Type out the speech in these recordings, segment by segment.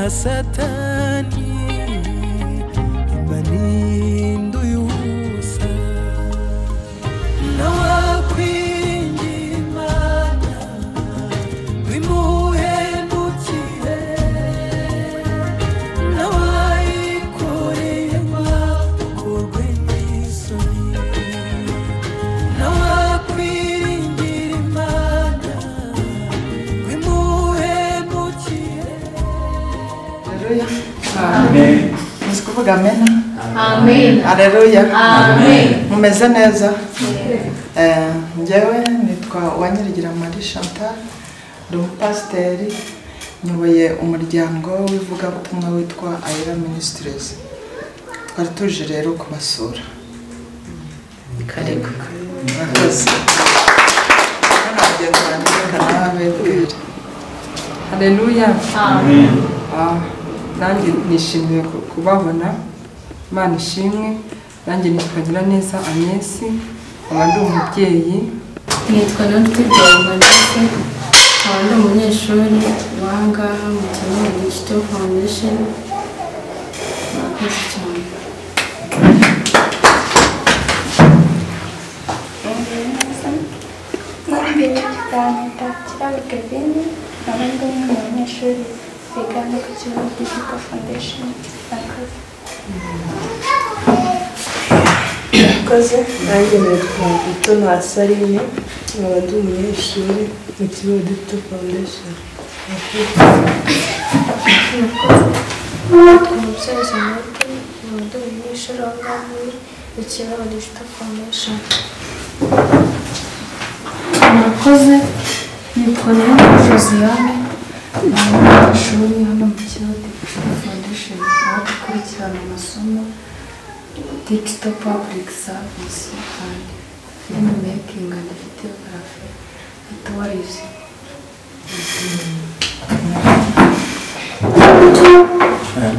ya satani imanindo yusa nawakwingira Imana bimuhemukire nawayikoreye bakorwe n'isoni nawakwingira Imana bimuhemukire. Amen. Musikuvuga amen. Amen. Haleluya. Amen. Mumeze neza? Njyewe nitwa Uwanyirigira Marie Chantal, ndi umupasiteri, nyoboye umuryango w'ivugabutumwa witwa Ayera Ministries. Twari tuje rero kubasura. Karibu. Murakoze. Haleluya. Amen. Nanjye nishimiye kubabona. Imana ishimwe. Nanjye nitwagira neza Agnes, abandi umubyeyi. Nitwa Notibel Vanessa, abandi umunyeshuri wangaha mu kigo Digital Foundation. Murakoze cyane. abandi umunyeshuri bigana ku kigo Digital Foundation. Murakoze. Nanjye nitwa Mutoni Asaline, nkaba ndi umunyeshuri mu kigo Digital Foundation. Nitwa Umubyeyi Jeannette, nkaba ndi umunyeshuri wangaha mu kigo Digital Foundation. Murakoze. Nitwa Niyonzima Josiane, umunyeshuri hano mu kigo Digital Foundation, aho dukurikirana amasomo Digital Public Service and Film Making and Videography and Tourism.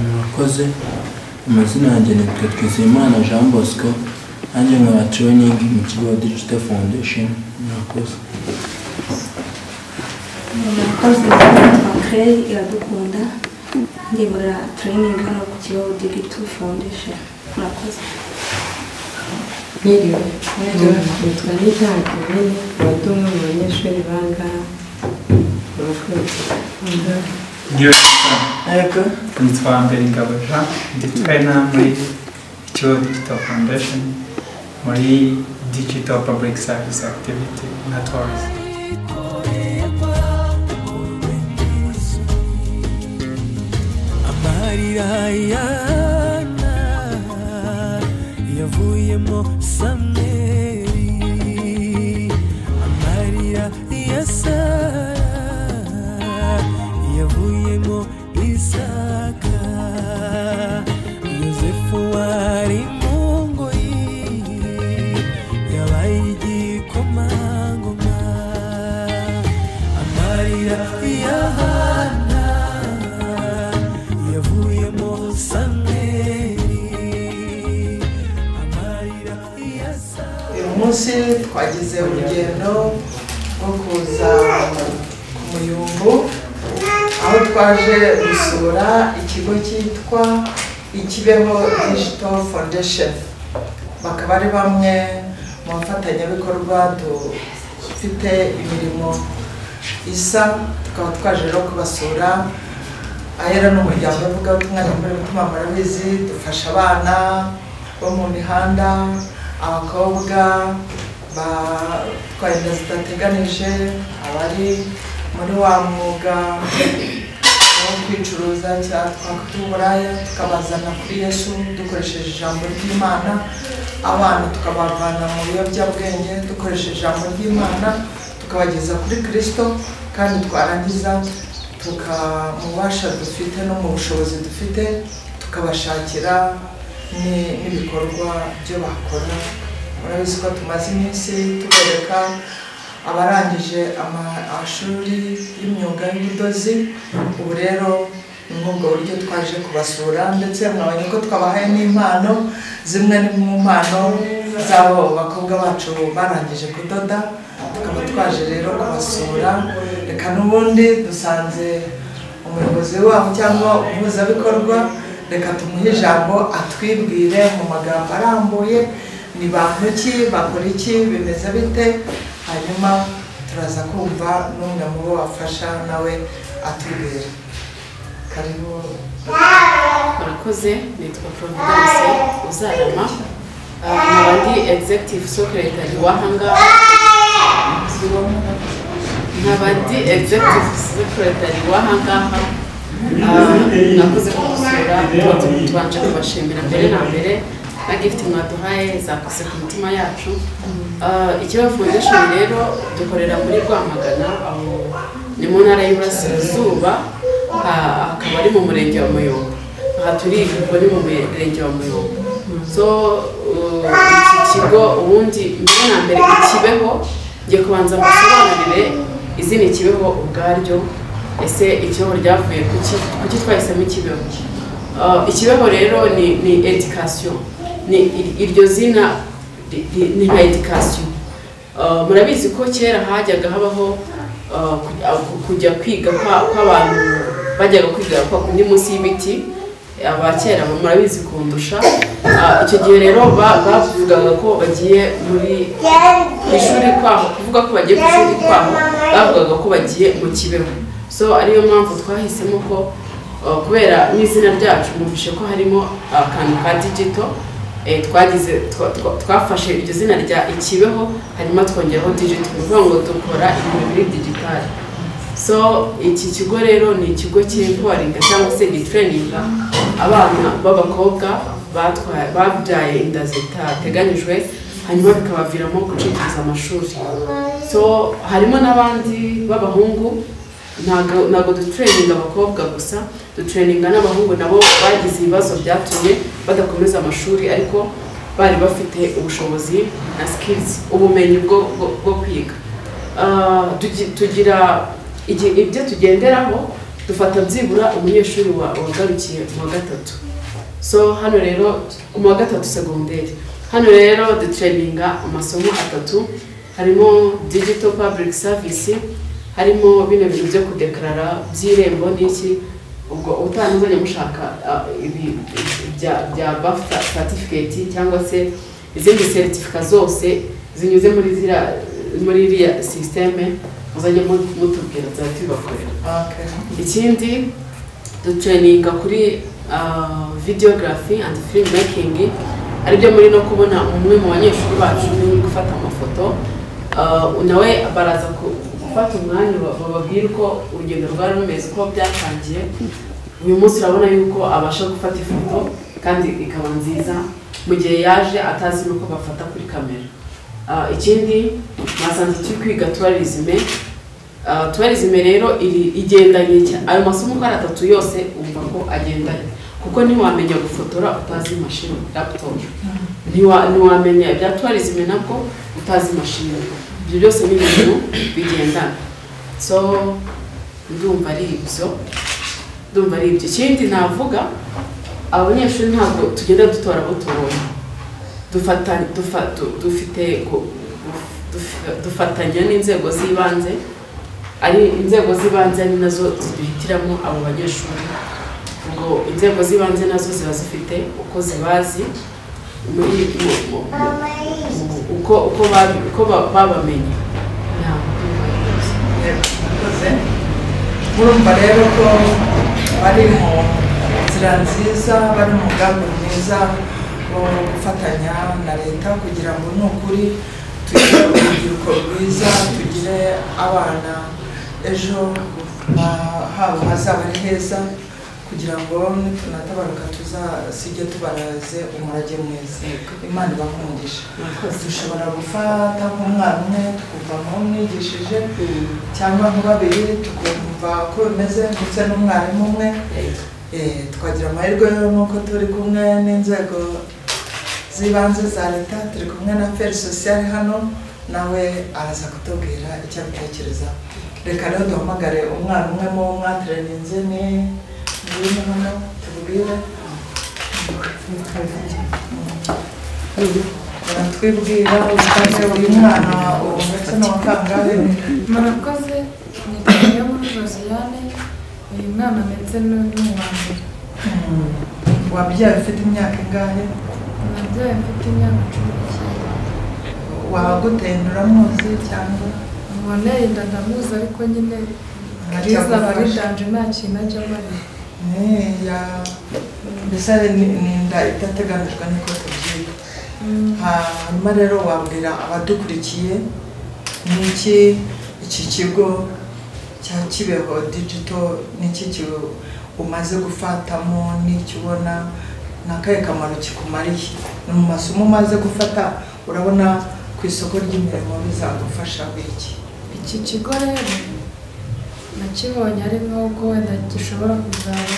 Murakoze. Amazina yanjye nitwa Twizeyimana Jean Bosco, nanjye nkaba training mu kigo Digital Foundation. Murakoze. Murakoze. Nitwa Claire Iradukunda, ndi muri training hano ku kigo Digital Foundation. Murakoze. Nitwa Nitanga Mene, abandi umwe mu banyeshuri bangaha. Murakoze. Yego. Nitwa Mbelingabo Jean, ndi trainer muri ikigo Digital Foundation muri Digital Public Service Activity na Tourism. Amarira yana yavuyemo Samweli, amarira ya Sara yavuyemo Isaka, Yosefu wari mu ngoyi yabaye igikomangoma, amarira ya Hana yavuyemo Samweli, amarira ya Sara. Uyu munsi twagize urugendo rwo kuza ku Muyumbu, aho twaje gusura ikigo cyitwa Ikibeho Digital Foundation. Bakaba ari bamwe mu bafatanyabikorwa dufite imirimo isa, tukaba twaje rero kubasura. Ayera n'umuryango w'ivugabutumwa muri Mutima murabizi, dufasha abana bo mu mihanda, abakobwa batwaye inda zitateganije, abari muri wa mwuga wo kwicuruza cyangwa twakita uburaya, tukabazana kuri Yesu dukoresheje ijambo ry'Imana. Abana tukabavana mu biyobyabwenge dukoresheje ijambo ry'Imana, tukabageza kuri Kristo, kandi twarangiza tukamubasha dufite no mu bushobozi dufite tukabashakira n'ibikorwa byo bakora. Murabizi ko tumaze iminsi tubereka abarangije amashuri y'imyuga y'ubudozi. Ubu rero ni nk'ubwo buryo twaje kubasura, ndetse mwabonye ko twabahaye n'impano, zimwe mu mpano z'abo bakobwa bacu barangije kudoda. Tukaba twaje rero kubasura. Reka n'ubundi dusanze umuyobozi wabo cyangwa umuhuzabikorwa, reka tumuhe ijambo atwibwire mu magambo arambuye ni bantu ki, bakora iki, bimeze bite, hanyuma turaza kumva n'umwe mu bo wafasha nawe atubwira. Karibu. Murakoze, nitwa Providence Uzarama, nkaba ndi executive secretary w'ahangaha, mwakoze kudusura, tubanje kubashimira mbere na mbere na gift mwaduhaye zakoze ku mitima yacu. Ikibazo Foundation rero dukorera muri Rwamagana, aho ni mu ntara y'Iburasirazuba, akaba ari mu murenge wa Muyumbu. Aha turi ni mu murenge wa Muyumbu. So iki kigo ubundi mbere na mbere Kibeho, ngiye kubanza musobanurire izina Kibeho ubwaryo, ese Ikibeho ryavuye kuki twahisemo Kibeho. Ikibeho rero ni education, ni iryo zina ni nka education. Murabizi ko kera hajyaga habaho kujya kwiga kw'abantu bajyaga kwiga kwa kundi munsi y'ibiti, abakera murabizi kundusha. Icyo gihe rero bavugaga ko bagiye muri ishuri kwaho, kuvuga ko bagiye ku ishuri kwaho bavugaga ko bagiye mu Kibeho. So ariyo mpamvu twahisemo ko kubera n'izina ryacu mwumvishe ko harimo akantu ka digital, twafashe iryo zina rya Ikibeho hanyuma twongeraho digital, kuvuga ngo dukora ibintu biri digital. So iki kigo rero ni ikigo cy'empoweringa cyangwa se gitraininga abana b'abakobwa babyaye inda zitateganyijwe, hanyuma bikabaviramo gucikiriza amashuri. So harimo n'abandi b'abahungu, ntabwo dutraininga abakobwa gusa, dutraininga n'abahungu nabo bagize ibibazo byatumye badakomeza amashuri ariko bari bafite ubushobozi na skills, ubumenyi bwo kwiga. Tugira ibyo tugenderaho, dufata byibura umunyeshuri wagarukiye mu wa gatatu. So hano rero mu wa gatatu segonderi, hano rero dutraininga amasomo atatu, harimo digital public service, harimo bino bintu byo kudekarara by'irembo n'iki, ubwo utanuzanye mushaka ibi bya BAFTA certificate cyangwa se izindi certificate zose zinyuze muri iriya systeme, muzajya mutubwira tubakorera. Ikindi dutraininga kuri videography and filmmaking, aribyo muri no kubona umwe mu banyeshuri bacu uri gufata amafoto, nawe baraza gufata umwanya bababwira uko urugendo rwari rumeze, uko byatangiye. Uyu munsi urabona yuko abasha gufata ifoto kandi ikaba nziza mu gihe yaje atazi nuko bafata kuri kamera. Ikindi nasanze turi kwiga tourism rero igendanye ayo masomo ko atatu yose umva ko agendanye, kuko ntiwamenya gufotora utazi machine laptop, ntiwamenya ibya tourism nabwo utazi machine. Ibyo byose ni ibintu bigendana. So ndumva ari ibyo. Ikindi navuga, abanyeshuri ntabwo tugenda dutora butoronye, dufatanya n'inzego z'ibanze, ari inzego z'ibanze ni nazo ziduhitiramo abo banyeshuri. Ubwo inzego z'ibanze nazo ziba zifite uko zibazi muri uko babamenye. Murumva rero ko bari mu nzira nziza, bari mu mugambi mwiza wo gufatanya na leta kugira ngo n'ukuri tugire urubyiruko rwiza, tugire abana ejo habo hazaba ari heza, kugira ngo nitunatabaruka tuzasige tubaraze umurage mwiza. Imana ibahumugisha. Dushobora gufata nk'umwana umwe tukuvamo umwigishije, cyangwa nka babiri tukumva ko bimeze, ndetse n'umwarimu umwe. Twagira amahirwe nuko turi kumwe n'inzego z'ibanze za leta, turi kumwe na Feri Social hano, nawe araza kutubwira icyo abitekereza. Reka rero duhamagare umwana umwe mu mwatereninze ni ngwino hano tubwire. Baratwibwira ubutane uyu mwana ndetse n'uwakangahe. Murakoze, nitwa Josiane, uyu uyu mwana ameze n'uwa mbere. Wabyaye ufite imyaka ingahe? Nabyaye mfite imyaka 19. Waguteye uramuzi cyangwa? Muboneye inda ndamuzi ariko nyine Riza baridanje nta kintu ajya amarira. Mbese ni inda idateganijwe niko tubyita. Hanyuma rero wabwira abadukurikiye n'iki kigo cya Kibeho Digital n'iki umaze gufatamo n'icyo ubona n'akahe kamaro kikumariye mu masomo umaze gufata urabona ku isoko ry'imirimo bizagufasha biki? Iki kigo rero nakibonye ari nk'uko wenda gishobora kuzaba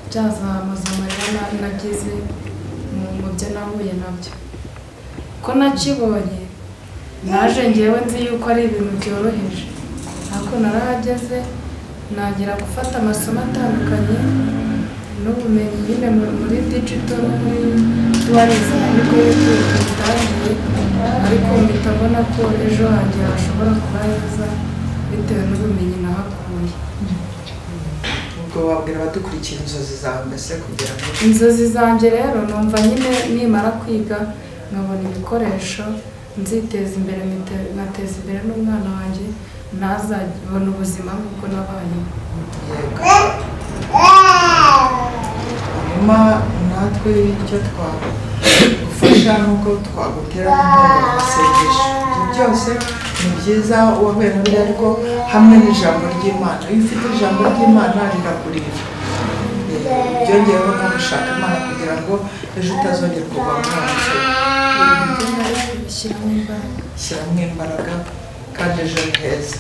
byazamaza amarira nagize mu byo nahuye nabyo. Ko nakibonye naje ngewe nzi yuko ari ibintu byoroheje, ariko narahageze nagira gufata amasomo atandukanye n'ubumenyi nyine muri digital no muri tourism niko bitangiye, ariko mpita mbona ko ejo hanjye hashobora kuba heza bitewe n'ubumenyi nahakuye. Ubwo wabwira abadukurikiye inzozi zawe mbese kugira ngo? Inzozi zanjye rero numva nyine nimara kwiga nkabona ibikoresho nziteza imbere ngateza imbere n'umwana wanjye ntazabona ubuzima nk'uko nabayeho. Hanyuma natwe icyo twagufasha nuko twagutera inkunga mu masengesho. Ibyo byose ni byiza wahuye nabyo ariko hamwe n'ijambo ry'Imana. Iyo ufite ijambo ry'Imana rirakurira. Byongeyeho no gushaka Imana kugira ngo ejo utazongera kugwa mu maso. Shyiramo imbaraga kandi ejo ni heza.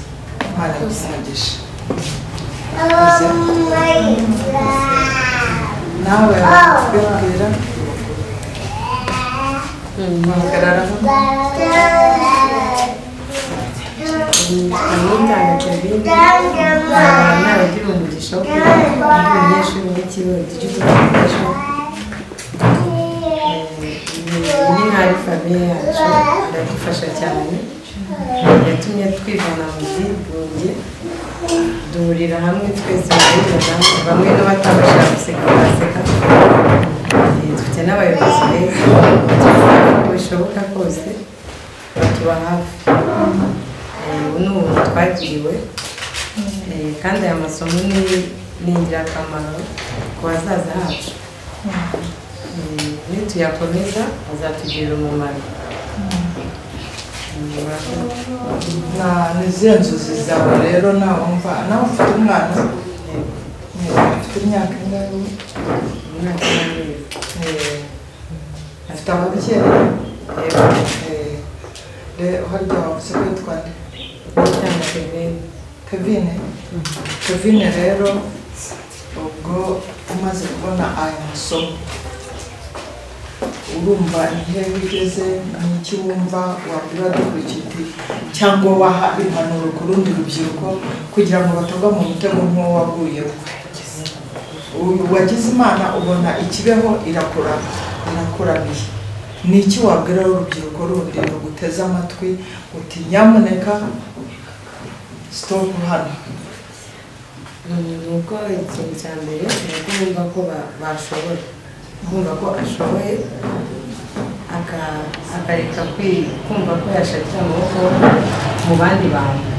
Imana igusangisha. Nawe wabwira muhagararaho. Amwitanga Kevin naragira umugisha wo kuba umunyeshuri w'ikigo Digital Foundation. Ni nk'ari famille yacu iradufasha cyane, yatumye twivana mu bwigunge duhurira hamwe twese bamwe n'abatabasha guseka baseka. Dufite n'abayobozi beza uko bishoboka kose batuba hafi. Ni ubuntu twagiriwe kandi aya masomo ni ingirakamaro ku bazaza hacu. Nituyakomeza azatugirira umumaro. Nizihe nzozi zawe rero nawe wumva? Nawe ufite umwana ufite imyaka ingahe? Imyaka 2. Afite ababyeyi? Harya wavuze ko yitwa nde? Kevin. Kevin rero ubwo umaze kubona aya masomo urumva ihe bigeze n'iki wumva wabwira dukurikiye cyangwa waha impanuro ku rundi rubyiruko kugira ngo batagwa mu mutego nk'uwo waguyeho? Wagize Imana ubona ikibeho irakuramiye. N'iki wabwira urubyiruko rundi ruguteze amatwi uti nyamuneka stop hano? Nuko ikintu cya mbere ni ukumva ko bashobora kumva ko ashoboye akareka kumva ko yashakira amaboko mu bandi bantu,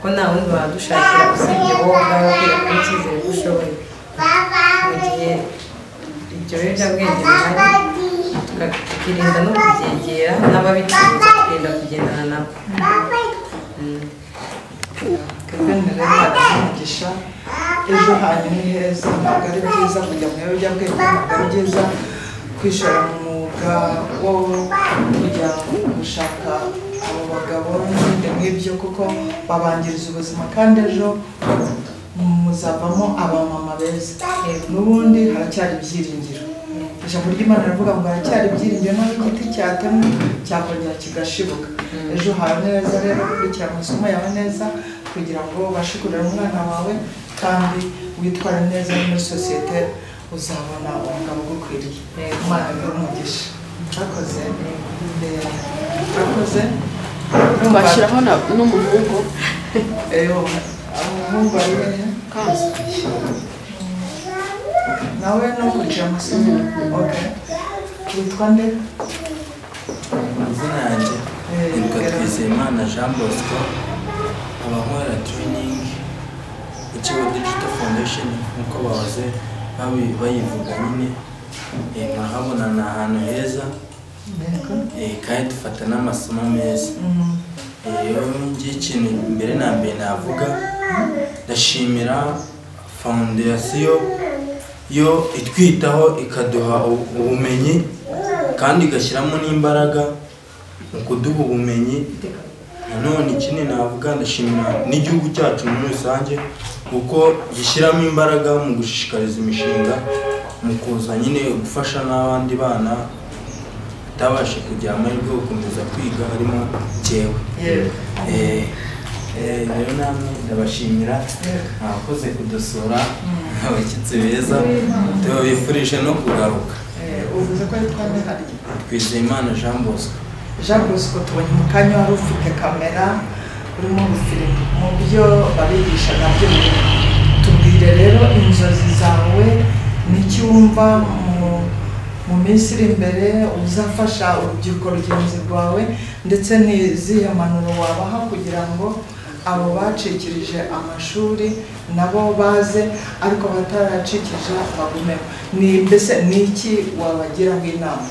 ko nta wundi wadushakira usibye wowe ubwawe kwerekana icyizere ko ushoboye. Mu gihe ibyo biyobyabwenge bihari tukirinda no kubyegera n'ababicuruza, tukirinda kugendana nabo. Kevin rero aramugisha ejo hanyu ni heza. Ntabwo ari byiza kujya mu biyobyabwenge, ntabwo ari byiza kwishora mu mwuga wo kujya gushaka abo bagabo n'ibindi nk'ibyo kuko babangiriza ubuzima, kandi ejo muzavamo abamama beza. N'ubundi haracyari ibyiringiro. Ijambo ry'Imana rivuga ngo haracyari ibyiringiro n'aho igiti cyatemwe cyakongera kigashibuka. Ejo hawe neza rero kurikira amasomo yawe neza kugira ngo ubashe kurera umwana wawe kandi witwara neza muri sosiyete, uzabona umugabo ugukwiriye. Imana y'umugisha. Akoze bashyiraho n'umuhungu umuhungu ari hehe nawe no kugira amasomo witwa nde amazina yanjye nitwa Twizeyimana Jean Bosco abahora training ikigo Digital Foundation nkuko bahoze bayivuga nyine murahabona ni ahantu heza kandi dufata n'amasomo meza ngiye ikintu mbere na mbere navuga ndashimira foundation yo itwitaho ikaduha ubumenyi kandi igashyiramo n'imbaraga mu kuduha ubumenyi. Nanone ikindi navuga ndashimira n'igihugu cyacu muri rusange kuko gishyiramo imbaraga mu gushishikariza imishinga mu kuza nyine gufasha n'abandi bana batabasha kugira amahirwe yo gukomeza kwiga harimo cyewe. Rero namwe ndabashimira mwakoze kudusura abashyitsi beza tubifurije no kugaruka. uvuze ko yitwa Nehari Twizeyimana Jean Bosco. Jean Bosco tubonye mu kanya wari ufite kamera urimo gufilima mu byo babigisha nabyo. Tubwire rero inzozi zawe n'iki wumva mu minsi iri imbere uzafasha urubyiruko rugenzi rwawe ndetse n'izihe mpanuro wabaha kugira ngo abo bacikirije amashuri nabo baze ariko bataracikije bagumeho. Mbese n'iki wabagiraho inama?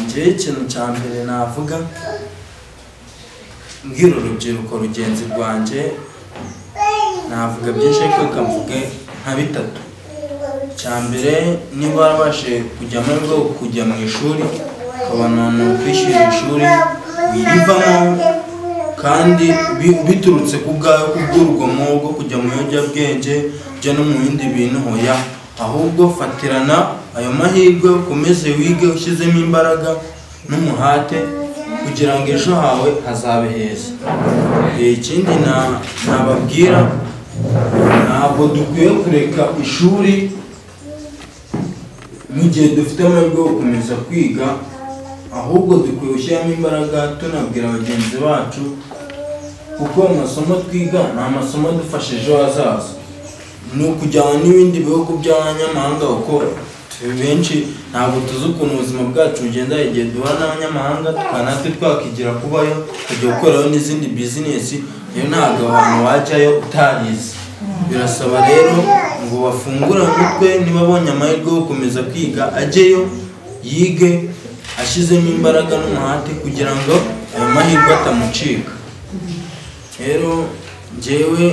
Njyewe ikintu cya mbere navuga mbwira urubyiruko rugenzi rwanjye navuga byinshi ariko kavuge nka bitatu. Cya mbere niba warabashe kujya amahirwe yo kujya mu ishuri ukabona umuntu kwishyura ishuri wirivamo kandi biturutse ku bwawe kubw'urugomo rwo kujya mu biyobyabwenge ujya no mu bindi bintu hoya, ahubwo fatirana ayo mahirwe ukomeze wige ushyizemo imbaraga n'umuhate kugira ngo ejo hawe hazabe heza. Ikindi nababwira ntabwo dukwiye kureka ishuri mu gihe dufite amahirwe yo gukomeza kwiga, ahubwo dukwiye gushyiramo imbaraga tunabwira bagenzi bacu kuko amasomo twiga ni amasomo adufasha ejo hazaza. Ni ukujyana n'ibindi bihugu by'abanyamahanga kuko benshi ntabwo tuzi ukuntu ubuzima bwacu bugenda igihe duhura n'abanyamahanga natwe twakigira kubayo kujya gukoraho n'izindi bizinesi. Rero ntabwo abantu wajyayo utarize, birasaba rero ngo bafungure umutwe niba abonye amahirwe yo gukomeza kwiga ajyeyo yige ashyizemo imbaraga n'umuhate kugira ngo ayo mahirwe atamucika. Rero njyewe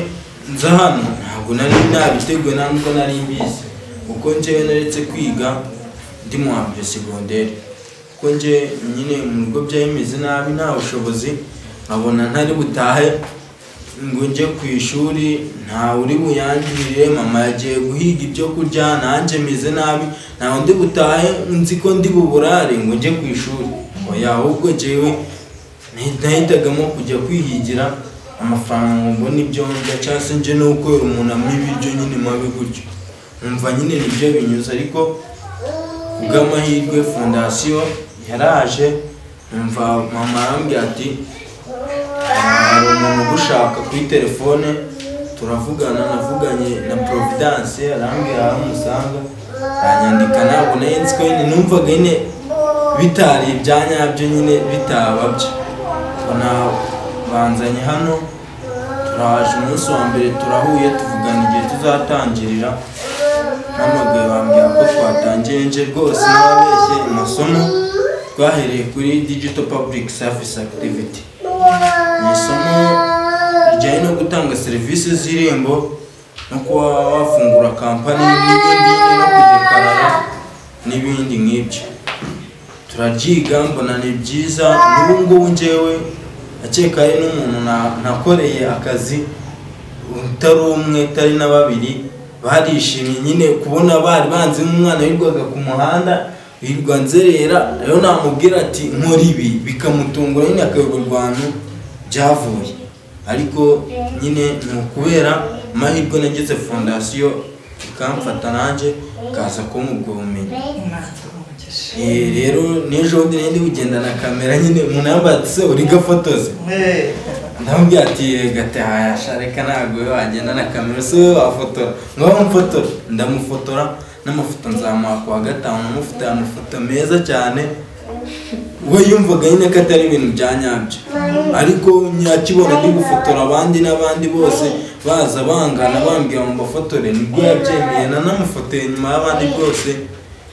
nza hano ntabwo nari nabiteguye nta nubwo nari mbizi kuko njyewe naretse kwiga ndi mu wa mbere segonderi kuko njye nyine mu bigo byari bimeze nabi nta bushobozi nkabona ntari butahe ngo njye ku ishuri ntawe uri buyangirire, mama yagiye guhiga ibyo kurya nanjye meze nabi ntawe ndi butahe nzi ko ndi buburare ngo njye ku ishuri oya, ahubwo njyewe nahitagamo kujya kwihigira amafaranga ngo mbone ibyo ndya cyangwa se nje no gukorera umuntu amwe ibiryo nyine mabi gutyo numva nyine nibyo binyuze. Ariko kubw'amahirwe fondasiyo yaraje numva mama arambwira ati hari umuntu ugushaka kuri telefone turavugana. Navuganye na Providence arambwira aho umusanga aranyandika, ntabwo nari nzi ko nyine numvaga nyine bitari ibyanyabyo nyine bitababyo. Banzanye hano turaje umunsi wa mbere turahuye tuvugana igihe tuzatangirira n'amagaye bambwira ko twatangiye nje rwose n'ababeshye amasomo twahereye kuri Digital Public Service Activity. Ni isomo rijyanye no gutanga serivisi z'irembo no kuba wafungura kampani n'ibindi no kudekarara n'ibindi nk'ibyo. Turaryiga mbona ni byiza. N'ubu ngubu njyewe akeka ari n'umuntu nakoreye akazi utari umwe utari na babiri barishimye nyine kubona bari banze nk'umwana wirwaga ku muhanda wirwa nzerera. Rero namubwira ati nkora ibi bikamutungura nyine akayoberwa urwantu byavuye. Ariko nyine ni ukubera amahirwe nagize fondasiyo ikamfata nanjye kaza ko mu bwo bumenyi. Rero n'ejo bundi ndi kugenda na kamera nyine umuntu yambaye ati se uri gafotoze ndamubwira ati gate hayasha reka ntabwo wagenda na kamera se wafotora ngaho mfotora ndamufotora n'amafoto nzamuha ku wa gatanu namufite amafoto meza cyane we yumvaga nyine ko atari ibintu bya nyabyo ariko nyakibona ndi gufotora abandi n'abandi bose baza bangana bambwira ngo mbafotore nibwo yabyemeye nanamufotoye nyuma y'abandi bwose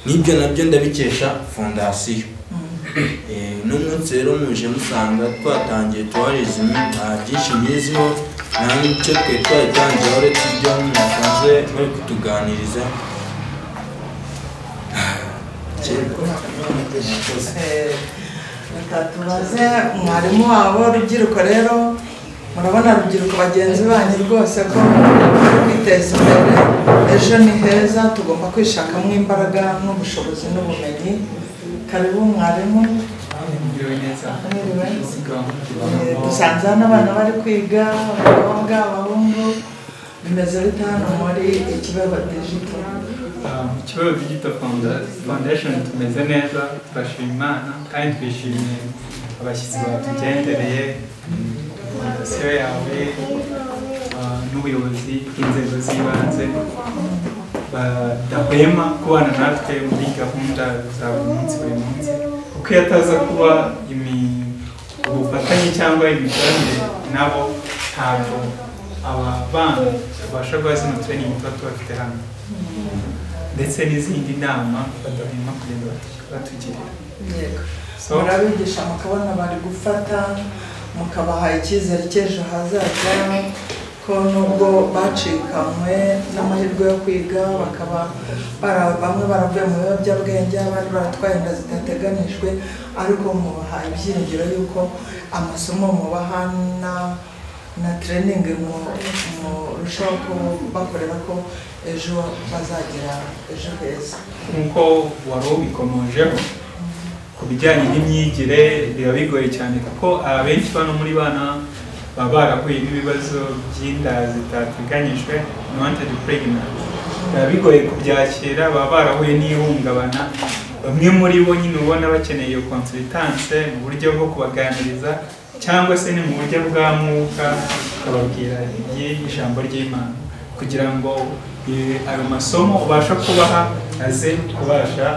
n'ibyo nabyo ndabikesha fondasiyo n'umunsi rero muje musanga twatangiye tourism nta byinshi nyiziho nta n'icyo twe twatangiye uretse ibyo mwasanze bari kutuganiriza tubaze mwarimu wabo urubyiruko rero murabona urubyiruko bagenzi banyu rwose ko kwiteza imbere ejo ni heza tugomba kwishakamo imbaraga n'ubushobozi n'ubumenyi karibu mwarimu dusanze hano abana bari kwiga abakobwa abahungu bimeze bite hano muri Ikibeho Digital Ikibeho Digital Foundation tumeze neza turashima Imana kandi twishimiye abashyitsi batugendereye fondasiyo yawe n'ubuyobozi bw'inzego z'ibanze badahwema kubana natwe muri gahunda za buri munsi kuko iyo ataza kuba ubufatanye cyangwa imikoranire nabo ntabwo aba bana babasha guha zino training tuba tubafite hano ndetse n'izindi nama badahwema kugenda batugirira. murabigisha mukabona bari gufata mukabaha icyizere cy'ejo hazaza ko nubwo bacikanywe n'amahirwe yo kwiga bakaba bamwe baravuye mu biyobyabwenge abandi baratwaye inda zitateganijwe ariko mubaha ibyiringiro yuko amasomo mubaha na training murushaho kubakorera ko ejo bazagira ejo heza. Nk'uko wari ubikomojeho ku bijyanye n'imyigire biba bigoye cyane kuko abenshi bano muri bana baba barahuye n'ibibazo by'inda zitateganyijwe unwanted pregnancy biba bigoye kubyakira baba barahuye n'ihungabana bamwe muri bo nyine ubona bakeneye iyo consultance mu buryo bwo kubaganiriza cyangwa se ni mu buryo bwa mwuka ukababwira ijambo ry'Imana kugira ngo ayo masomo ubasha kubaha aze kubasha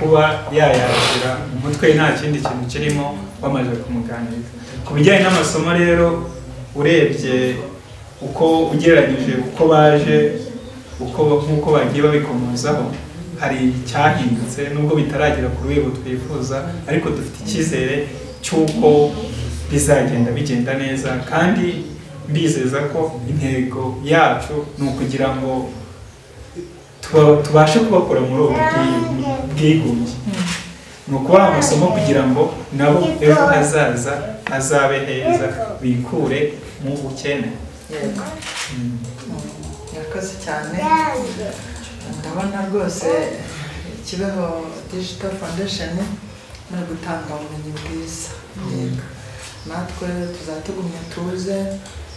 kuba yayakira umutwe nta kindi kintu kirimo bamaze kumuganiriza. Ku bijyanye n'amasomo rero urebye uko ugereranyije uko baje nk'uko bagiye babikomozaho hari icyahindutse nubwo bitaragera ku rwego twifuza ariko dufite icyizere cy'uko bizagenda bigenda neza kandi mbizeza ko intego yacu ni ukugira ngo tubashe kubakora muri ubu bwigunge ni ukubaha amasomo kugira ngo nabo ejo hazaza hazabe heza bikure mu bukene. Murakoze cyane ndabona rwose Ikibeho Digital Foundation muri gutanga ubumenyi bwiza natwe tuzatugumya tuze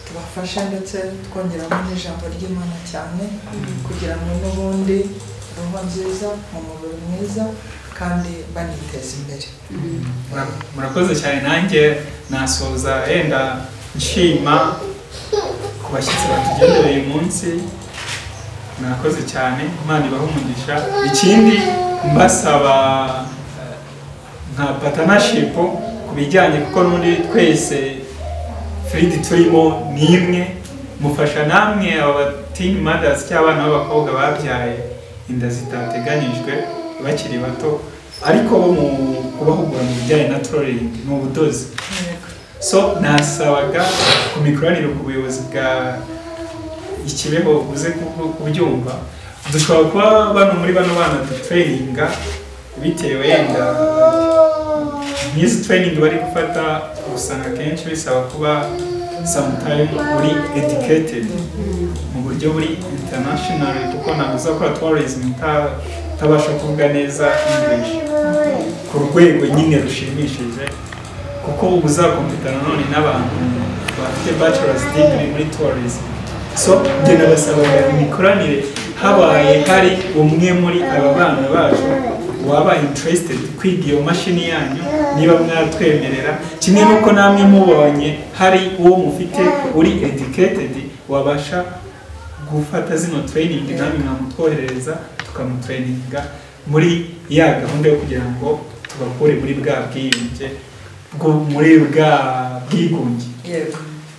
tubafasha ndetse twongeramo n'ijambo ry'Imana cyane kugira ngo n'ubundi roho nziza mu mubiri mwiza kandi baniteza imbere. Murakoze cyane nanjye nasoza yenda nshima ku bashyitsi batugendereye uyu munsi murakoze cyane Imana ibahe umugisha ikindi mbasaba nka partnership ku bijyanye kuko n'undi twese Free turimo ni imwe mufasha namwe aba teen mothers cyangwa abana b'abakobwa babyaye inda zitateganyijwe bakiri bato ariko bo mu kubahugura mu bijyanye na tailoring n'ubudozi so nasabaga ku mikoranire ku buyobozi bwa Ikibeho uze kubyumva dushobora kuba bano muri bano bana traininga bitewe yenda nk'izi training bari gufata usanga kenshi bisaba kuba sometime uri educated mu buryo buri international kuko nabuza ko tourism tabasha kuvuga neza English ku rwego nyine rushimishije kuko uzakompetana none n'abantu bafite bachelor's degree muri tourism so njye nabasabaga imikoranire habaye hari umwe muri aba bana bacu waba interested kwiga iyo mashini yanyu niba mwatwemerera, kimwe n'uko namwe mubonye hari uwo mufite uri educated wabasha gufata zino training namwe mwamutwoherereza tukamutraininga muri ya gahunda yo kugira ngo tubakure muri bwa bwiyunge muri bwa bwigunge,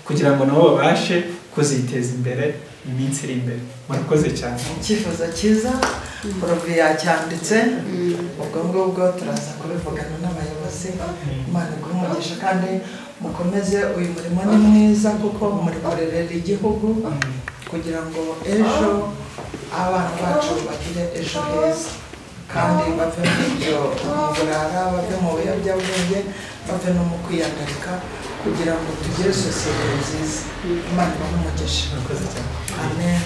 kugira ngo nabo babashe kuziteza imbere iminsi iri imbere. Murakoze cyane. Icyifuzo cyiza Prof yacyanditse, ubwo ngubwo turaza kubivugana n'abayobozi. Imana iguhe umugisha kandi mukomeze uyu murimo ni mwiza kuko muri korerera igihugu kugira ngo ejo abana bacu bagire ejo heza kandi bave mu byo burara, bave mu biyobyabwenge, bave no mu kwiyandarika kugira ngo tugire sosiyete nziza. Imana ibahe umugisha. Amen.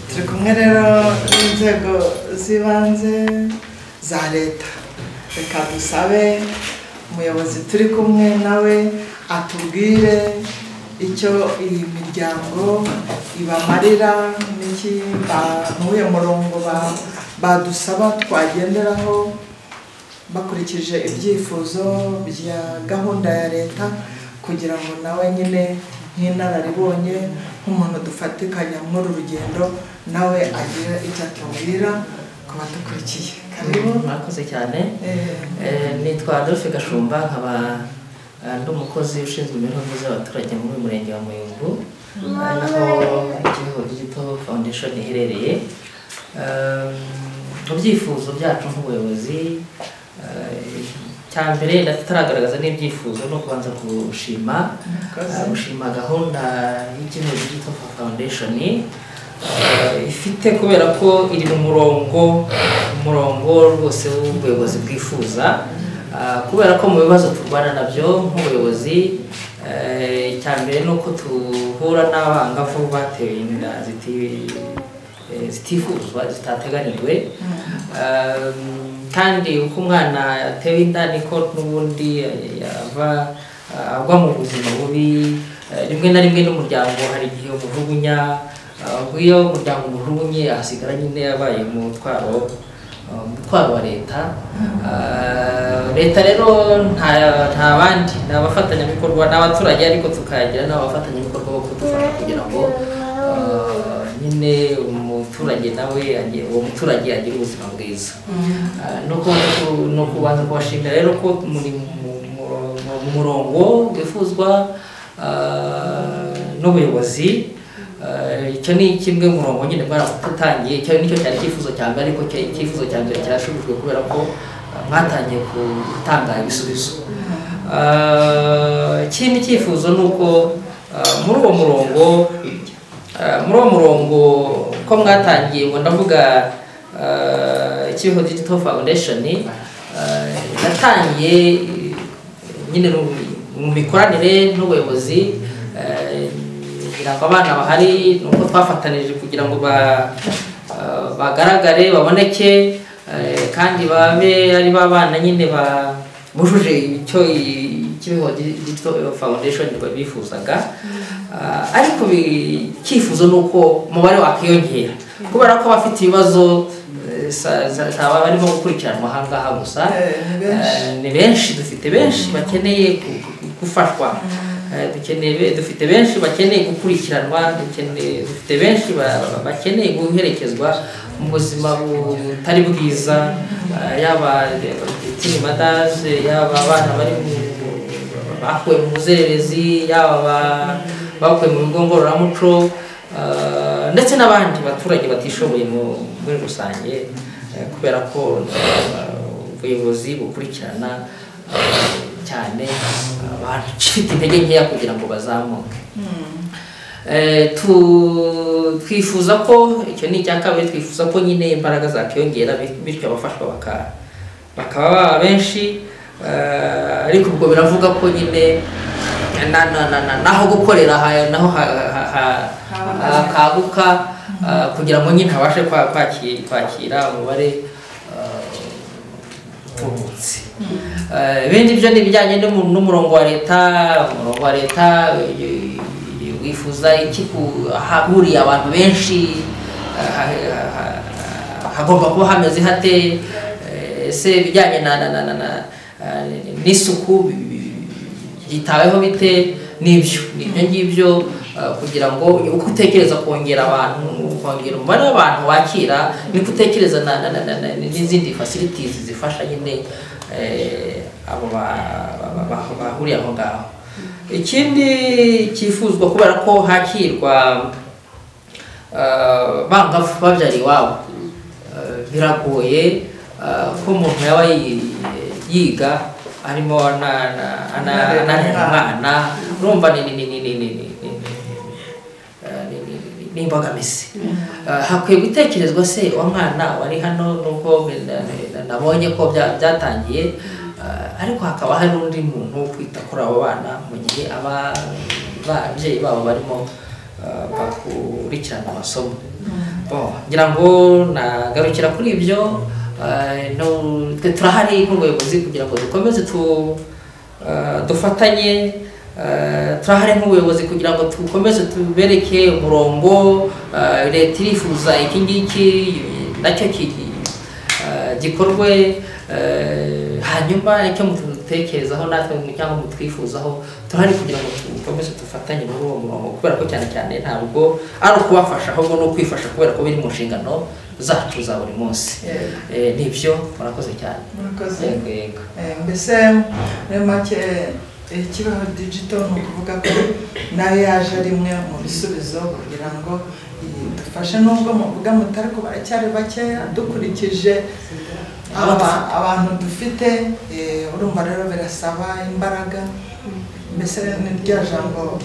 Turi kumwe rero n'inzego z'ibanze za leta, reka dusabe umuyobozi turi kumwe nawe atubwire icyo iyi miryango ibamarira n'iki n'uyu murongo badusaba twagenderaho bakurikije ibyifuzo bya gahunda ya leta, kugira ngo nawe nyine nk'inararibonye nk'umuntu dufatikanya muri uru rugendo nawe agire icyo atubwira ku badukurikiye. Murakoze cyane. Nitwa Adolphe Gashumba, nkaba ndi umukozi ushinzwe imibereho myiza y'abaturage muri uyu murenge wa Muyumbu, naho ikigo Digital Foundation iherereye. Mu byifuzo byacu nk'ubuyobozi, cyambere tutaragaragaza n'ibyifuzo no kubanza gushima gahunda y'ikigo Digital Foundation ifite, kubera ko iri mu murongo rwose w'ubuyobozi bwifuza, kubera ko mu bibazo turwana nabyo nk'ubuyobozi, cyambere nuko tuhura n'abangavu batewe inda zitifuzwa zitateganijwe, kandi uko umwana yatewe inda niko n'ubundi agwa mu buzima bubi. Rimwe na rimwe n'umuryango hari igihe umujugunya, iyo umuryango umujugunye ahasigara nyine yabaye umutwaro wa leta. Leta rero nta bandi, ni abafatanyabikorwa n'abaturage, ariko tukagira n'abafatanyabikorwa bo kudufasha kugira ngo nyine umuturage nawe uwo muturage agira ubuzima bwiza. No kubanza kubashimira rero ko muri mu murongo wifuzwa n'ubuyobozi. Icyo ni kimwe mu murongo nyine mwaratangiye, icyo nicyo cyari icyifuzo cya mbere, ariko icyifuzo cya mbere cyarashubijwe kubera ko mwatangiye gutanga ibisubizo. Ikindi cyifuzo ni uko muri uwo murongo ko mwatangiye, ngo ndavuga ikigo Digital Foundation yatangiye nyine mu mikoranire n'ubuyobozi, kugira ngo abana bahari nuko twafatanije kugira ngo bagaragare baboneke, kandi babe ari babana nyine bujuje icyo ikigo Digital Foundation bifuzaga. Ariko icyifuzo ni uko umubare wakiyongera, kubera ko abafite ibibazo barimo gukurikiranwa aha ngaha gusa ni benshi, dufite benshi bakeneye gufashwa, dufite benshi bakeneye gukurikiranwa, dufite benshi bakeneye guherekezwa mu buzima butari bwiza, yaba teen mothers, yaba abana bakuwe mu buzererezi, yaba bakuwe mu bigo ngororamuco, ndetse n'abandi baturage batishoboye muri rusange, kubera ko ubuyobozi bukurikirana cyane abafite intege nkeya kugira ngo bazamuke. Twifuza ko icyo ni icya kabiri, twifuza ko nyine imbaraga zakiyongera, bityo abafashwa bakaba benshi, ariko ubwo biravuga ko nyine naho gukorera naho hakaguka, kugira ngo nyine habashe kwakira umubare utubutse. Ibindi byo ni ibijyanye n'umurongo wa leta. Umurongo wa leta wifuza iki? Hahuriye abantu benshi, hagomba kuba hameze hate? ese bijyanye n'isuku yitaweho bite nibyo ngibyo kugira ngo uko utekereza kongera abantu kongera umubare w'abantu wakira niko utekereza n'izindi facilities zifasha nyine abo bahuriye aho ngaho. Ikindi cyifuzwa kubera ko hakirwa bangafu babyara iwabo biragoye ko umuntu yaba yiga arimo umwana urumva n'imbogamizi. Hakwiye gutekerezwa se wa mwana wari hano nubwo nabonye ko byatangiye ariko hakaba hari undi muntu wo kwita kuri abo bana mu gihe ababyeyi babo barimo bakurikirana amasomo. Ngira ngo nagarukira kuri ibyo turahari nk'ubuyobozi kugira ngo dukomeze dufatanye, turahari nk'ubuyobozi kugira ngo dukomeze tubereke umurongo leta irifuza iki ngiki nacyo gikorwe, hanyuma icyo mutekerezaho natwe cyangwa mutwifuzaho turahari kugira ngo dukomeze dufatanye muri uwo murongo, kubera ko cyane cyane ntabwo ari ukubafasha ahubwo no kwifasha kubera ko biri mu nshingano zacu za buri munsi. Nibyo, murakoze cyane. Murakoze. Mbese muri make ikibaho digital ni ukuvuga ko nayo yaje ari imwe mu bisubizo kugira ngo dufashe, nubwo muvuga mutari ko baracyari bakeya dukurikije abantu dufite, urumva rero birasaba imbaraga. Mbese ni rya jambo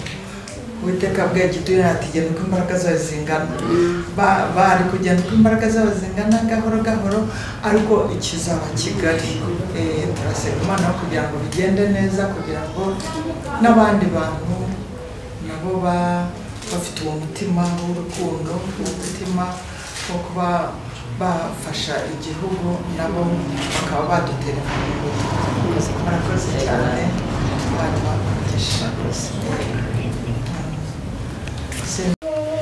Uwiteka bwe giduye ati genda uko imbaraga zawe zingana, bari kugenda uko imbaraga zawe zingana gahoro gahoro, ariko ikizaba kigali. Turasaba Imana kugira ngo bigende neza, kugira ngo n'abandi bantu nabo bafite uwo mutima w'urukundo, umutima wo kuba bafasha igihugu, nabo bakaba badutera imbere. Murakoze cyane, Imana ibahe.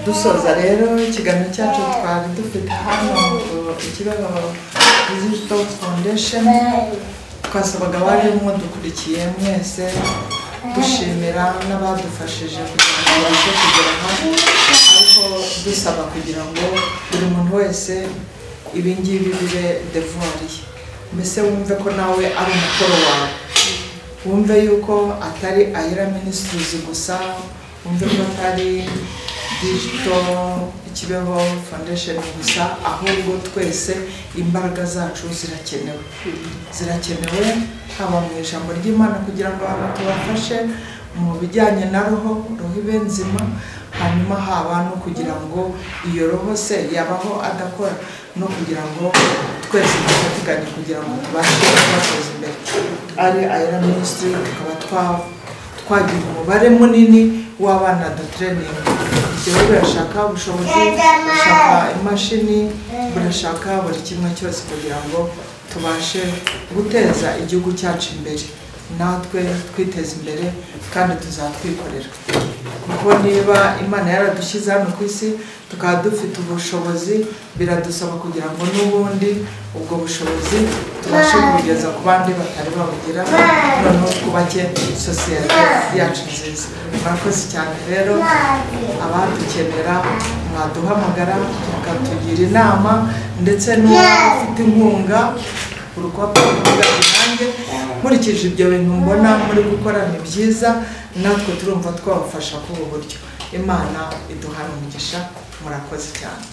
Dusoza rero ikiganiro cyacu twari dufite hano ikibazo Digital Foundation, twasabaga abarimo dukurikiye mwese dushimira n'abadufashije kugira ngo babashe kugera hano, ariko dusaba kugira ngo buri muntu wese ibi ngibi bibe devoir ye. Mbese wumve ko nawe ari umukoro wawe, wumve yuko atari Ayera Ministries gusa, wumve ko atari Digital Ikibeho Foundation gusa, ahubwo twese imbaraga zacu zirakenewe haba mu ijambo ry'Imana kugira ngo abantu tubafashe mu bijyanye na roho ibe nzima, hanyuma haba no kugira ngo iyo roho se yabaho adakora, no kugira ngo twese dufatikanye kugira ngo tubashe kubateza imbere. Ari Ayera Ministry tukaba twagira umubare munini w'abana dutraining. Ibyo birashaka ubushobozi, burashaka imashini, burashaka buri kimwe cyose kugira ngo tubashe guteza igihugu cyacu imbere, natwe twiteza imbere kandi tuzatwikorera. Kuko niba Imana yaradushyize hano ku isi tukaba dufite ubushobozi, biradusaba kugira ngo n'ubundi ubwo bushobozi tubashe kubugeza ku bandi batari babugira, noneho twubake sosiyete yacu nziza. Murakoze cyane rero, abadukenera mwaduhamagara mukatugira inama, ndetse n'ufite inkunga urupapuro ruvuga nanjye nkurikije ibyo bintu mbona muri gukora ni byiza, natwe turumva twabafasha k'ubu buryo. Imana iduhane umugisha. Murakoze cyane.